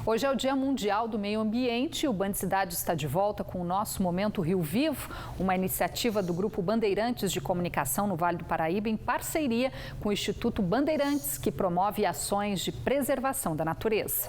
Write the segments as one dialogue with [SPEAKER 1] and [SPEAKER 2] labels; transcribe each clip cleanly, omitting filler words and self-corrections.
[SPEAKER 1] Hoje é o Dia Mundial do Meio Ambiente e o Band Cidade está de volta com o nosso Momento Rio Vivo, uma iniciativa do Grupo Bandeirantes de Comunicação no Vale do Paraíba em parceria com o Instituto Bandeirantes, que promove ações de preservação da natureza.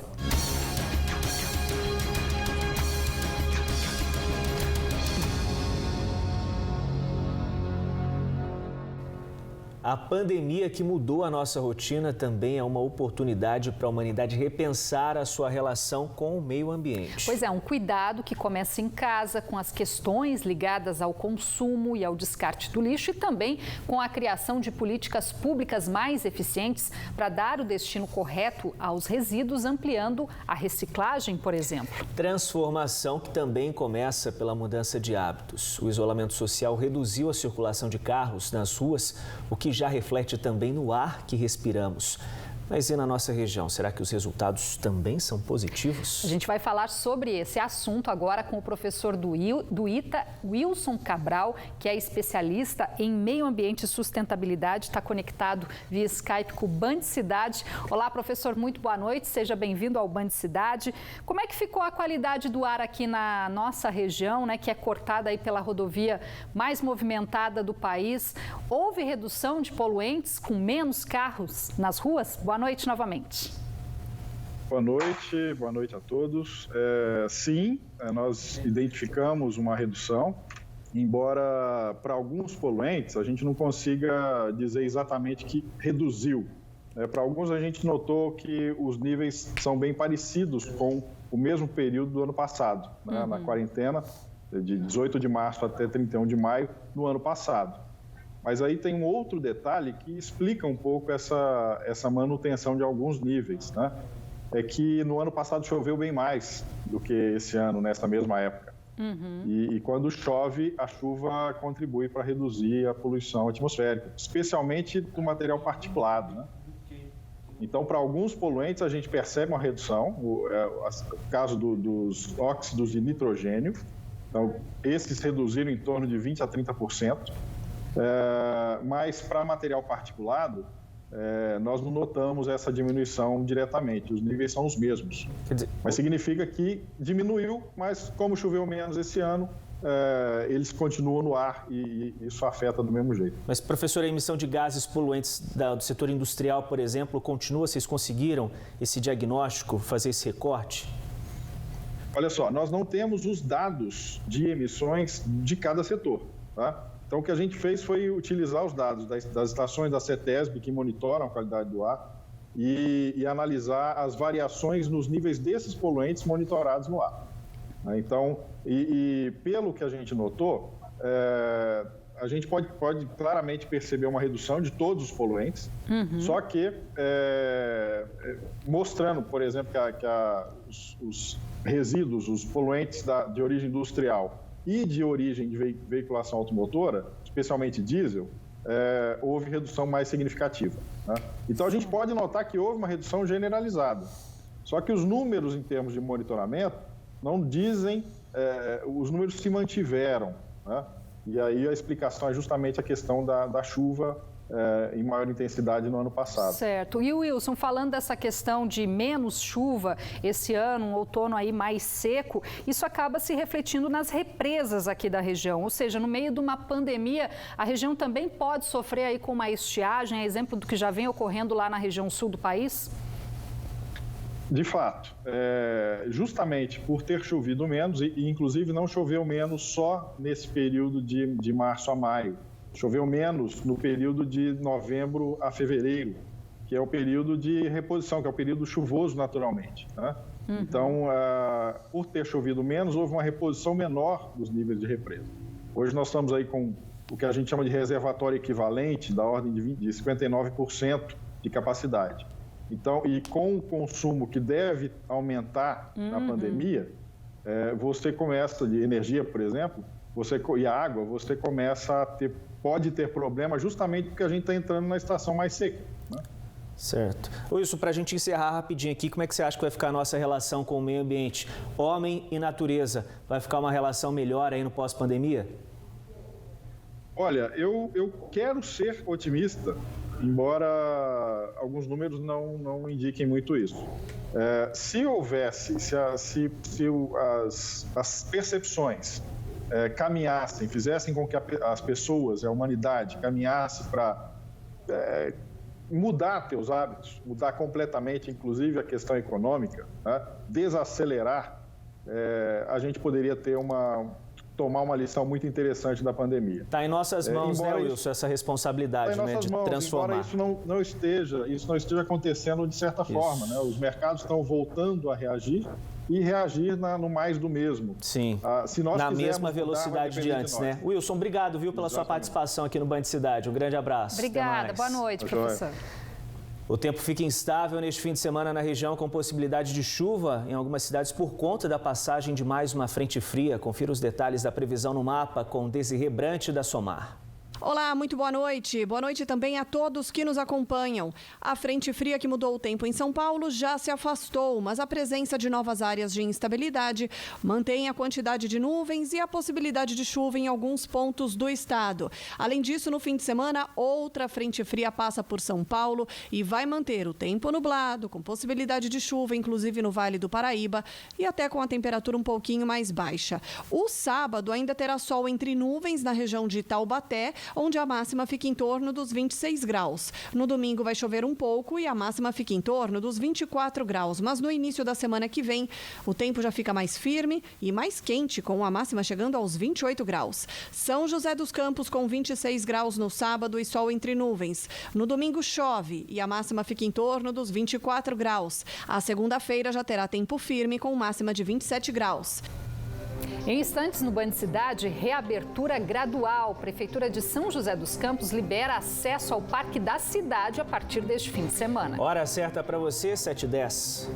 [SPEAKER 2] A pandemia que mudou a nossa rotina também é uma oportunidade para a humanidade repensar a sua relação com o meio ambiente.
[SPEAKER 1] Pois é, um cuidado que começa em casa com as questões ligadas ao consumo e ao descarte do lixo e também com a criação de políticas públicas mais eficientes para dar o destino correto aos resíduos, ampliando a reciclagem, por exemplo.
[SPEAKER 2] Transformação que também começa pela mudança de hábitos. O isolamento social reduziu a circulação de carros nas ruas, o que já reflete também no ar que respiramos. Mas e na nossa região, será que os resultados também são positivos?
[SPEAKER 1] A gente vai falar sobre esse assunto agora com o professor do ITA, Wilson Cabral, que é especialista em meio ambiente e sustentabilidade, está conectado via Skype com o Band Cidade. Olá, professor, muito boa noite, seja bem-vindo ao Band Cidade. Como é que ficou a qualidade do ar aqui na nossa região, né, que é cortada aí pela rodovia mais movimentada do país? Houve redução de poluentes com menos carros nas ruas? Boa noite novamente.
[SPEAKER 3] Boa noite a todos. Sim, nós identificamos uma redução, embora para alguns poluentes a gente não consiga dizer exatamente que reduziu. Para alguns a gente notou que os níveis são bem parecidos com o mesmo período do ano passado, né, na quarentena, de 18 de março até 31 de maio do ano passado. Mas aí tem um outro detalhe que explica um pouco essa manutenção de alguns níveis, né? É que no ano passado choveu bem mais do que esse ano, nessa mesma época. E quando chove, a chuva contribui para reduzir a poluição atmosférica, especialmente do material particulado, né? Então, para alguns poluentes, a gente percebe uma redução, o caso dos óxidos de nitrogênio. Então, esses reduziram em torno de 20% a 30%. Mas para material particulado, nós não notamos essa diminuição diretamente, os níveis são os mesmos. Mas significa que diminuiu, mas como choveu menos esse ano, eles continuam no ar e isso afeta do mesmo jeito.
[SPEAKER 2] Mas, professor, a emissão de gases poluentes do setor industrial, por exemplo, continua? Vocês conseguiram esse diagnóstico, fazer esse recorte?
[SPEAKER 3] Olha só, nós não temos os dados de emissões de cada setor, tá? Então, o que a gente fez foi utilizar os dados das estações da CETESB, que monitoram a qualidade do ar, e analisar as variações nos níveis desses poluentes monitorados no ar. Então, pelo que a gente notou, a gente pode claramente perceber uma redução de todos os poluentes, só que mostrando, por exemplo, que os resíduos, os poluentes de origem industrial e de origem de veiculação automotora, especialmente diesel, houve redução mais significativa, né? Então, a gente pode notar que houve uma redução generalizada. Só que os números em termos de monitoramento não dizem, os números se mantiveram, né? E aí a explicação é justamente a questão da chuva em maior intensidade no ano passado.
[SPEAKER 1] Certo. E o Wilson, falando dessa questão de menos chuva esse ano, um outono aí mais seco, isso acaba se refletindo nas represas aqui da região. Ou seja, no meio de uma pandemia, a região também pode sofrer aí com uma estiagem, é exemplo do que já vem ocorrendo lá na região sul do país?
[SPEAKER 3] De fato, justamente por ter chovido menos, e inclusive não choveu menos só nesse período de março a maio, choveu menos no período de novembro a fevereiro, que é o período de reposição, que é o período chuvoso naturalmente, né? Então, por ter chovido menos, houve uma reposição menor dos níveis de represa. Hoje nós estamos aí com o que a gente chama de reservatório equivalente, da ordem de 59% de capacidade. Então, e com o consumo que deve aumentar na pandemia, você começa, de energia, por exemplo, e água, você começa a pode ter problema justamente porque a gente está entrando na estação mais seca, né?
[SPEAKER 2] Certo. Wilson, para a gente encerrar rapidinho aqui, como é que você acha que vai ficar a nossa relação com o meio ambiente? Homem e natureza, vai ficar uma relação melhor aí no pós-pandemia?
[SPEAKER 3] Olha, eu quero ser otimista, embora alguns números não indiquem muito isso. Se houvesse, se as percepções caminhassem, fizessem com que as pessoas, a humanidade, caminhasse para mudar seus hábitos, mudar completamente, inclusive a questão econômica, né? Desacelerar, a gente poderia tomar uma lição muito interessante da pandemia.
[SPEAKER 2] Está em nossas mãos, né, Wilson, essa responsabilidade, né, de transformar.
[SPEAKER 3] Embora isso não esteja acontecendo de certa forma, né? Os mercados estão voltando a reagir e reagir no mais do mesmo.
[SPEAKER 2] Sim,
[SPEAKER 3] se nós
[SPEAKER 2] na mesma velocidade de antes, né? Wilson, obrigado, viu, pela sua participação aqui no Band Cidade. Um grande abraço.
[SPEAKER 1] Obrigada, boa noite, professor.
[SPEAKER 2] O tempo fica instável neste fim de semana na região, com possibilidade de chuva em algumas cidades por conta da passagem de mais uma frente fria. Confira os detalhes da previsão no mapa com Desirê Brant da Somar.
[SPEAKER 4] Olá, muito boa noite. Boa noite também a todos que nos acompanham. A frente fria que mudou o tempo em São Paulo já se afastou, mas a presença de novas áreas de instabilidade mantém a quantidade de nuvens e a possibilidade de chuva em alguns pontos do estado. Além disso, no fim de semana, outra frente fria passa por São Paulo e vai manter o tempo nublado, com possibilidade de chuva, inclusive no Vale do Paraíba, e até com a temperatura um pouquinho mais baixa. O sábado ainda terá sol entre nuvens na região de Taubaté, onde a máxima fica em torno dos 26 graus. No domingo vai chover um pouco e a máxima fica em torno dos 24 graus. Mas no início da semana que vem, o tempo já fica mais firme e mais quente, com a máxima chegando aos 28 graus. São José dos Campos com 26 graus no sábado e sol entre nuvens. No domingo chove e a máxima fica em torno dos 24 graus. A segunda-feira já terá tempo firme com máxima de 27 graus.
[SPEAKER 1] Em instantes, no Band Cidade, reabertura gradual. Prefeitura de São José dos Campos libera acesso ao Parque da Cidade a partir deste fim de semana.
[SPEAKER 2] Hora certa para você, 7h10.